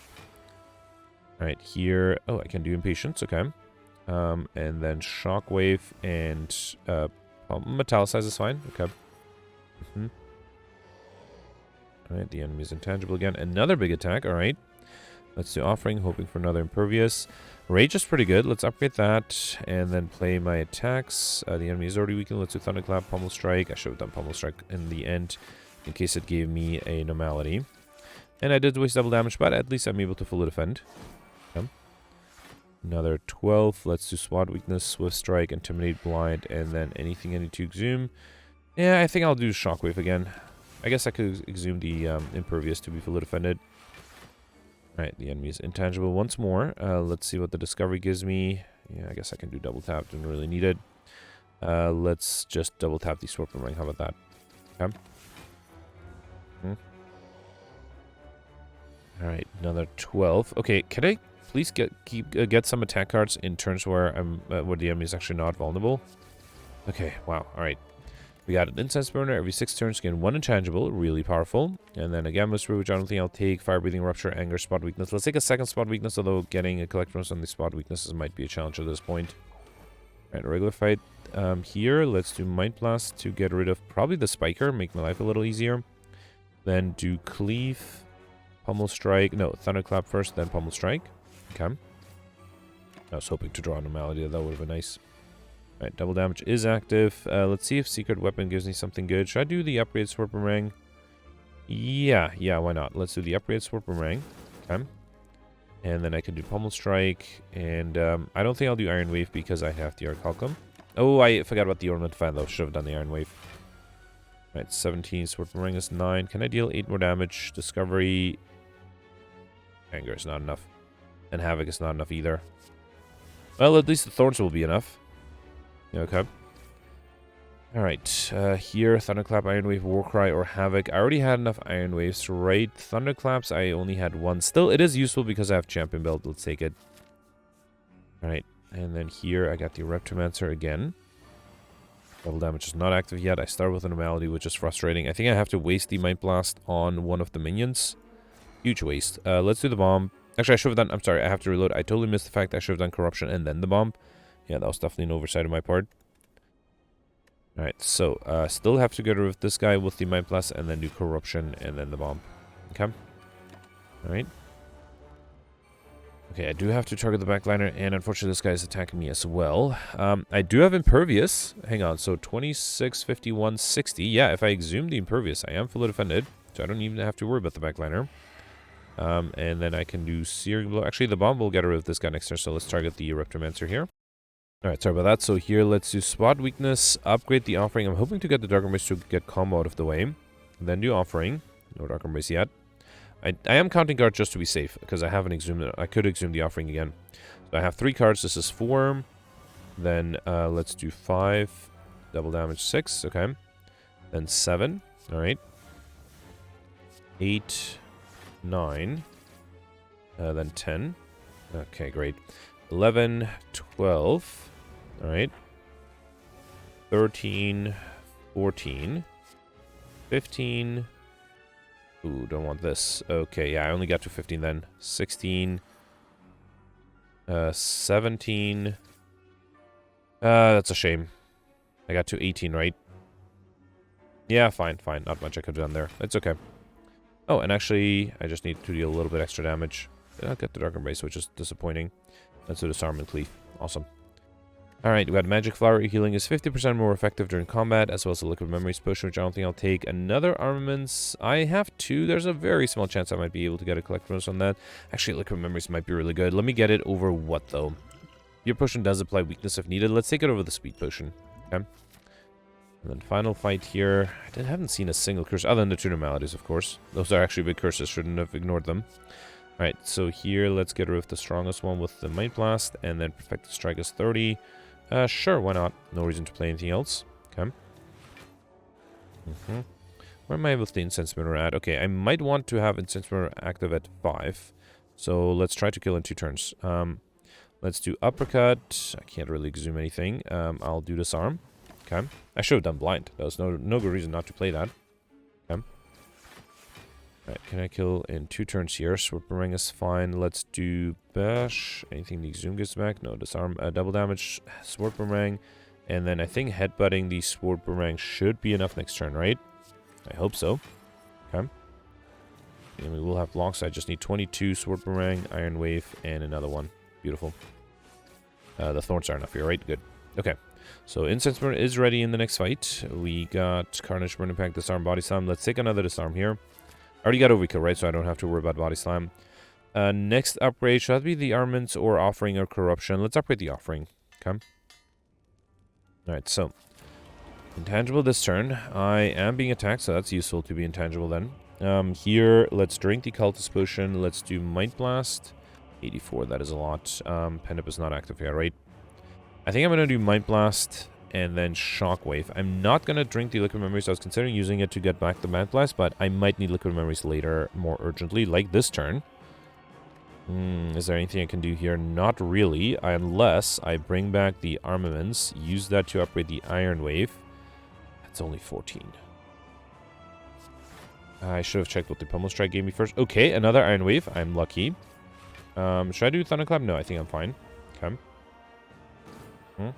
A: Alright, here... Oh, I can do Impatience, okay. And then Shockwave and... Metallicize is fine, okay. Alright, the enemy is intangible again. Another big attack, alright. Let's do Offering, hoping for another Impervious. Rage is pretty good. Let's upgrade that and then play my attacks. The enemy is already weakened. Let's do Thunderclap, Pummel Strike. I should have done Pummel Strike in the end in case it gave me a Normality. And I did waste double damage, but at least I'm able to fully defend. Okay. Another 12. Let's do Swat Weakness, Swift Strike, Intimidate, Blind, and then anything I need to exhume. Yeah, I think I'll do Shockwave again. I guess I could exhume the Impervious to be fully defended. Alright, the enemy is intangible once more. Let's see what the discovery gives me. Yeah, I guess I can do double tap. Didn't really need it. Let's just double tap the sword boomerang. How about that? Okay. Alright, another 12. Okay, can I please get some attack cards in turns where where the enemy is actually not vulnerable? Okay, wow, alright. We got an incense burner. Every 6 turns, gain 1 intangible. Really powerful. And then a gamma sprue, which I don't think I'll take. Fire breathing, rupture, anger, spot weakness. Let's take a second spot weakness, although getting a collector's on the spot weaknesses might be a challenge at this point. Alright, regular fight. Here, let's do Might Blast to get rid of probably the Spiker, make my life a little easier. Then do Cleave, Pummel Strike. No, Thunderclap first, then Pummel Strike. Okay. I was hoping to draw an Anomaly. That would have been nice. Alright, double damage is active. Let's see if Secret Weapon gives me something good. Should I do the upgrade Sword Boomerang? Yeah, why not? Let's do the upgrade Sword Boomerang. Okay. And then I can do Pummel Strike. And I don't think I'll do Iron Wave because I have the Arcalcum. Oh, I forgot about the Ornament Fan though. Should have done the Iron Wave. Alright, 17. Sword Boomerang is 9. Can I deal 8 more damage? Discovery. Anger is not enough. And Havoc is not enough either. Well, at least the Thorns will be enough. Okay. Alright, here, Thunderclap, Iron Wave, Warcry, or Havoc. I already had enough Iron Waves, right? Thunderclaps, I only had 1. Still, it is useful because I have Champion Belt. Let's take it. Alright, and then here, I got the Reptomancer again. Double damage is not active yet. I start with an Anomaly, which is frustrating. I think I have to waste the Might Blast on one of the minions. Huge waste. Let's do the bomb. Actually, I should have done... I'm sorry, I have to reload. I totally missed the fact I should have done Corruption and then the bomb. Yeah, that was definitely an oversight on my part. Alright, so, still have to get rid of this guy with the Might Blast and then do Corruption and then the bomb. Okay. Alright. Okay, I do have to target the backliner, and unfortunately this guy is attacking me as well. I do have Impervious. Hang on, so 26, 51, 60. Yeah, if I exhume the Impervious, I am fully defended, so I don't even have to worry about the backliner. And then I can do Searing Blow. Actually, the bomb will get rid of this guy next turn, so let's target the Reptomancer here. Alright, sorry about that. So here, let's do Spot Weakness, upgrade the Offering. I'm hoping to get the Dark Embrace to get combo out of the way. And then do Offering. No Dark Embrace yet. I am counting cards just to be safe, because I haven't exhumed it. I could exhume the Offering again. So I have 3 cards. This is 4. Then let's do 5. Double damage 6. Okay. Then 7. Alright. 8. 9. Then 10. Okay, great. 11. 12. Alright. 13. 14. 15. Ooh, don't want this. Okay, yeah, I only got to 15 then. 16. 17. That's a shame. I got to 18, right? Yeah, fine. Not much I could have done there. It's okay. Oh, and actually, I just need to deal a little bit extra damage. Did not get the Dark Embrace, which is disappointing. Let's do Disarm and Cleave. Awesome. Alright, we got Magic Flower. Healing is 50% more effective during combat, as well as a Liquid Memories potion, which I don't think I'll take. Another Armaments. I have 2. There's a very small chance I might be able to get a Collector's on that. Actually, Liquid Memories might be really good. Let me get it over what, though? Your potion does apply weakness if needed. Let's take it over the Speed Potion. Okay. And then final fight here. I haven't seen a single curse, other than the 2 normalities, of course. Those are actually big curses. Shouldn't have ignored them. Alright, so here, let's get rid of the strongest one with the Might Blast, and then Perfected Strike is 30. Sure, why not? No reason to play anything else. Okay. Where am I with the Incense Mirror at? Okay, I might want to have Incense Mirror active at 5. So let's try to kill in 2 turns. Let's do Uppercut. I can't really exhume anything. I'll do Disarm. Okay. I should have done Blind. There was no good reason not to play that. Okay. Alright, can I kill in 2 turns here? Sword Boomerang is fine. Let's do Bash. Anything the Exhume gives back? No, Disarm. Double damage, Sword Boomerang. And then I think Headbutting the Sword Boomerang should be enough next turn, right? I hope so. Okay. And we will have blocks. I just need 22 Sword Boomerang, Iron Wave, and another one. Beautiful. The Thorns are enough here, right? Good. Okay. So Incense Burn is ready in the next fight. We got Carnage, Burn Impact, Disarm, Body Slam. Let's take another Disarm here. I already got Overkill, right? So I don't have to worry about Body Slam. Next upgrade, should that be the Armaments or Offering or Corruption? Let's upgrade the Offering. Okay. Alright, so. Intangible this turn. I am being attacked, so that's useful to be intangible then. Here, let's drink the Cultist Potion. Let's do Might Blast. 84, that is a lot. Pen-Up is not active here, right? I think I'm going to do Might Blast and then Shockwave. I'm not going to drink the Liquid Memories. I was considering using it to get back the Might Blast, but I might need Liquid Memories later more urgently, like this turn. Is there anything I can do here? Not really, unless I bring back the armaments, use that to upgrade the Iron Wave. That's only 14. I should have checked what the Pummel Strike gave me first. Okay, another Iron Wave. I'm lucky. Should I do Thunderclap? No, I think I'm fine. Okay. Right,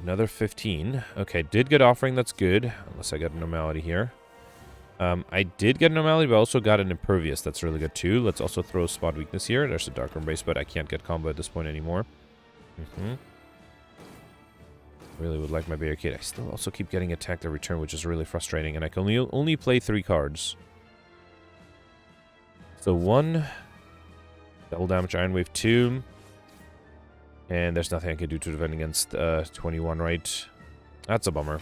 A: another 15. Okay, did get Offering. That's good. Unless I got a Normality here. I did get a Normality, but I also got an Impervious. That's really good, too. Let's also throw Spot Weakness here. There's a Dark Embrace, but I can't get combo at this point anymore. Really would like my Barricade. I still also keep getting attacked every turn, which is really frustrating. And I can only play 3 cards. So 1. Double damage Iron Wave 2. And there's nothing I can do to defend against 21, right? That's a bummer.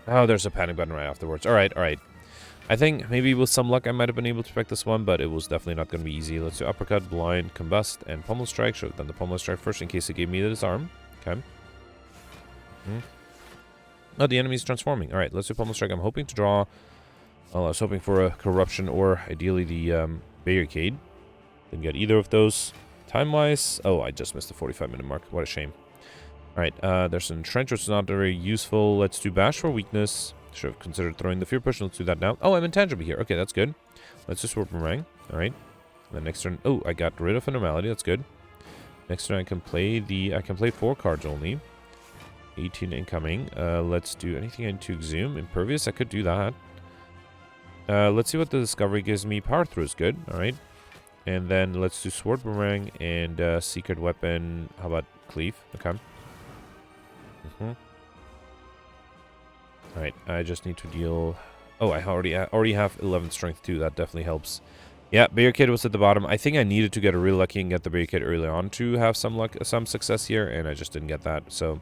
A: Oh, there's a panic button right afterwards. Alright, alright. I think maybe with some luck I might have been able to protect this one, but it was definitely not going to be easy. Let's do Uppercut, Blind, Combust, and Pummel Strike. Should have done the Pummel Strike first in case it gave me the disarm. Okay. Oh, the enemy's transforming. Alright, let's do Pummel Strike. I'm hoping to draw... Well, I was hoping for a Corruption or ideally the Barricade. Didn't get either of those. Time-wise... Oh, I just missed the 45-minute mark. What a shame. Alright, there's an Entrench, which is not very useful. Let's do Bash for weakness. Should have considered throwing the Fear Push. Let's do that now. Oh, I'm intangible here. Okay, that's good. Let's just Warp Boomerang. Alright. Then next turn... Oh, I got rid of a Normality. That's good. Next turn I can play the... I can play 4 cards only. 18 incoming. Let's do anything into Exhume. Impervious, I could do that. Let's see what the Discovery gives me. Power Through is good. Alright. And then let's do Sword Boomerang and Secret Weapon. How about Cleave? Okay. Alright, I just need to deal... Oh, I already have 11 strength too. That definitely helps. Yeah, Barricade was at the bottom. I think I needed to get really lucky and get the Barricade early on to have some luck, some success here, and I just didn't get that, so...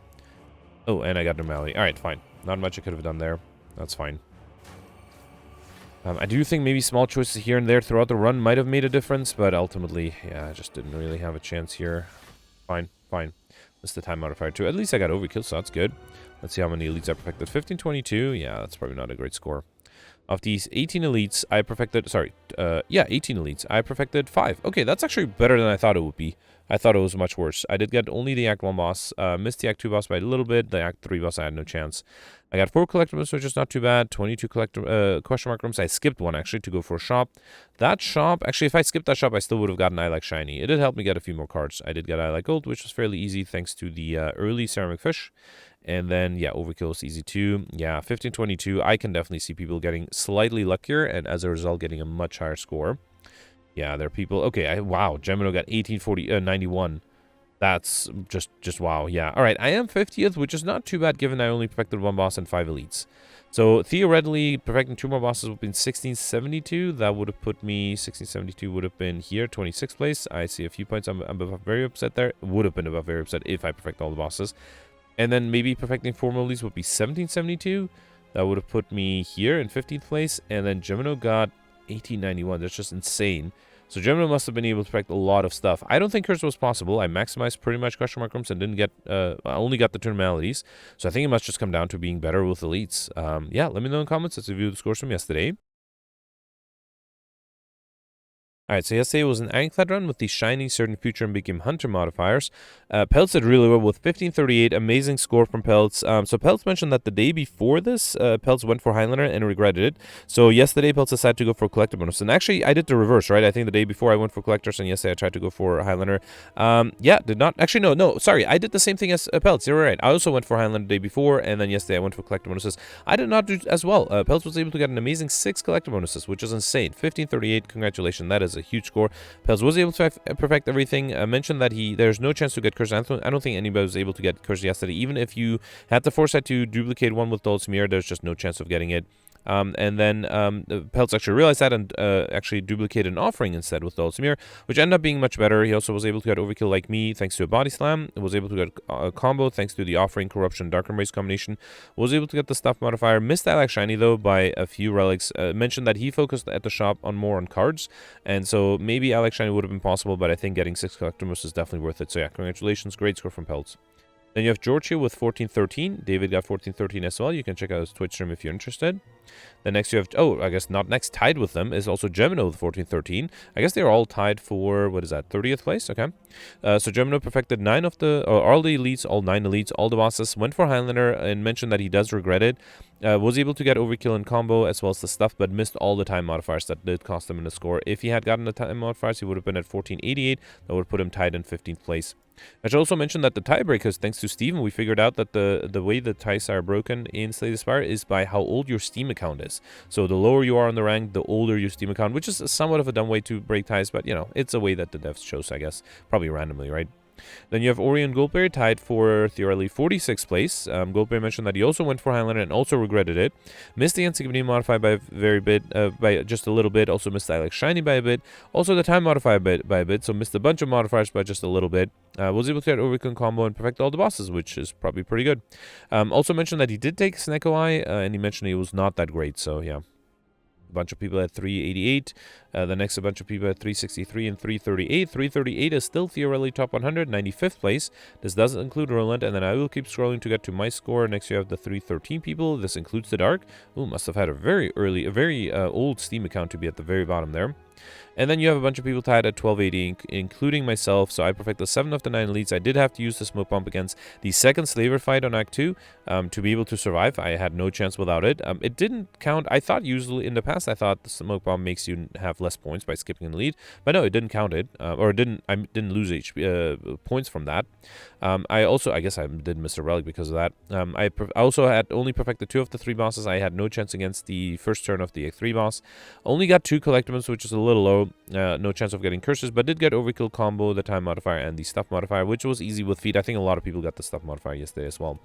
A: Oh, and I got Normality. Alright, fine. Not much I could have done there. That's fine. I do think maybe small choices here and there throughout the run might have made a difference, but ultimately, yeah, I just didn't really have a chance here. Fine, fine. That's the time modifier too. At least I got Overkill, so that's good. Let's see how many elites I perfected. 15, 22. Yeah, that's probably not a great score. Of these 18 elites, I perfected... Sorry, yeah, 18 elites. I perfected 5. Okay, that's actually better than I thought it would be. I thought it was much worse. I did get only the Act 1 boss. Missed the Act 2 boss by a little bit. The Act 3 boss, I had no chance. I got 4 collectibles, which is not too bad. 22 question mark rooms. I skipped one, actually, to go for a shop. That shop... Actually, if I skipped that shop, I still would have gotten Eye Like Shiny. It did help me get a few more cards. I did get Eye Like Gold, which was fairly easy thanks to the early Ceramic Fish. And then, yeah, Overkill is easy too. Yeah, 1522. I can definitely see people getting slightly luckier and as a result getting a much higher score. Yeah, there are people... Okay, wow, Gemino got 91. That's just wow, yeah. All right, I am 50th, which is not too bad given I only perfected 1 boss and 5 elites. So, theoretically, perfecting 2 more bosses would have been 1672. That would have put me... 1672 would have been here, 26th place. I see a few points. I'm above very upset there. Would have been above very upset if I perfect all the bosses. And then maybe perfecting 4 more elites would be 1772. That would have put me here in 15th place. And then Gemino got 1891. That's just insane. So Gemino must have been able to perfect a lot of stuff. I don't think Curse was possible. I maximized pretty much question mark rooms and didn't get... I only got the terminalities. So I think it must just come down to being better with elites. Yeah, let me know in the comments. Let's review the scores from yesterday. Alright, so yesterday was an Ironclad run with the Shiny, Certain Future, and Became Hunter modifiers. Peltz did really well with 1538, amazing score from Peltz. So Peltz mentioned that the day before this, Peltz went for Highlander and regretted it. So yesterday, Peltz decided to go for Collector bonus. And actually, I did the reverse, right? I think the day before I went for Collectors, and yesterday I tried to go for Highlander. Yeah, did not... Actually, no, sorry. I did the same thing as Peltz. You're right. I also went for Highlander the day before, and then yesterday I went for Collector bonuses. I did not do as well. Peltz was able to get an amazing 6 Collector bonuses, which is insane. 1538, congratulations. That is a huge score. Peltz was able to perfect everything. Mentioned that there's no chance to get Curse. I don't think anybody was able to get Curse yesterday. Even if you had the foresight to duplicate one with Dulcimer, there's just no chance of getting it. And then Peltz actually realized that and actually duplicated an offering instead with Dulcimir, which ended up being much better. He also was able to get overkill like me thanks to a body slam. Was able to get a combo thanks to the offering, corruption, dark embrace combination. Was able to get the stuff modifier. Missed that like shiny though by a few relics. Mentioned that he focused at the shop on more on cards, and so maybe Alex Shiny would have been possible, but I think getting 6 Collectimus is definitely worth it. So yeah, congratulations, great score from Peltz. Then you have George here with 1413. David got 1413 as well. You can check out his Twitch stream if you're interested. Then next you have, oh, I guess not next, tied with them is also Gemino with 1413. I guess they're all tied for, what is that, 30th place? Okay. So Gemino perfected all the elites, all 9 elites, all the bosses, went for Highlander and mentioned that he does regret it. Was able to get overkill and combo as well as the stuff, but missed all the time modifiers that did cost him in the score. If he had gotten the time modifiers, he would have been at 1488. That would have put him tied in 15th place. I should also mention that the tiebreakers, thanks to Steven, we figured out that the way the ties are broken in Slay the Spire is by how old your Steam account is. So the lower you are on the rank, the older your Steam account, which is somewhat of a dumb way to break ties, but, you know, it's a way that the devs chose, I guess. Probably randomly, right? Then you have Orion Goldberry tied for theoretically 46th place. Goldberry mentioned that he also went for Highlander and also regretted it. Missed the Antigone modifier by by just a little bit. Also missed the Alex Shiny by a bit. Also the time modifier by a bit. So missed a bunch of modifiers by just a little bit. Was able to get Overkill combo and perfect all the bosses, which is probably pretty good. Also mentioned that he did take Sneko Eye, and he mentioned he was not that great. So yeah. A bunch of people at 388. The next a bunch of people at 363 and 338. 338 is still theoretically top 100, 95th place. This doesn't include Roland, and then I will keep scrolling to get to my score. Next you have the 313 people. This includes the Dark. Ooh, must have had a very old Steam account to be at the very bottom there. And then you have a bunch of people tied at 1280, including myself. So I perfected 7 of the 9 elites. I did have to use the smoke bomb against the second slaver fight on Act 2 to be able to survive. I had no chance without it. It didn't count. I thought usually in the past, I thought the smoke bomb makes you have less points by skipping the lead. But no, it didn't count it. Or I didn't lose HP, points from that. I guess I did miss a relic because of that. I also had only perfected 2 of the 3 bosses. I had no chance against the first turn of the Act 3 boss. Only got 2 collectibles, which is a little low. No chance of getting curses, but did get overkill combo, the time modifier, and the stuff modifier, which was easy with feet. I think a lot of people got the stuff modifier yesterday as well.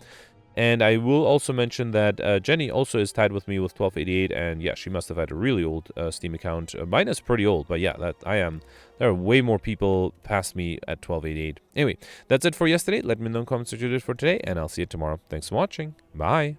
A: And I will also mention that Jenny also is tied with me with 1288, and yeah, she must have had a really old Steam account. Mine is pretty old, but yeah, that I am. There are way more people past me at 1288. Anyway, that's it for yesterday. Let me know in the comments what you did for today, and I'll see you tomorrow. Thanks for watching. Bye.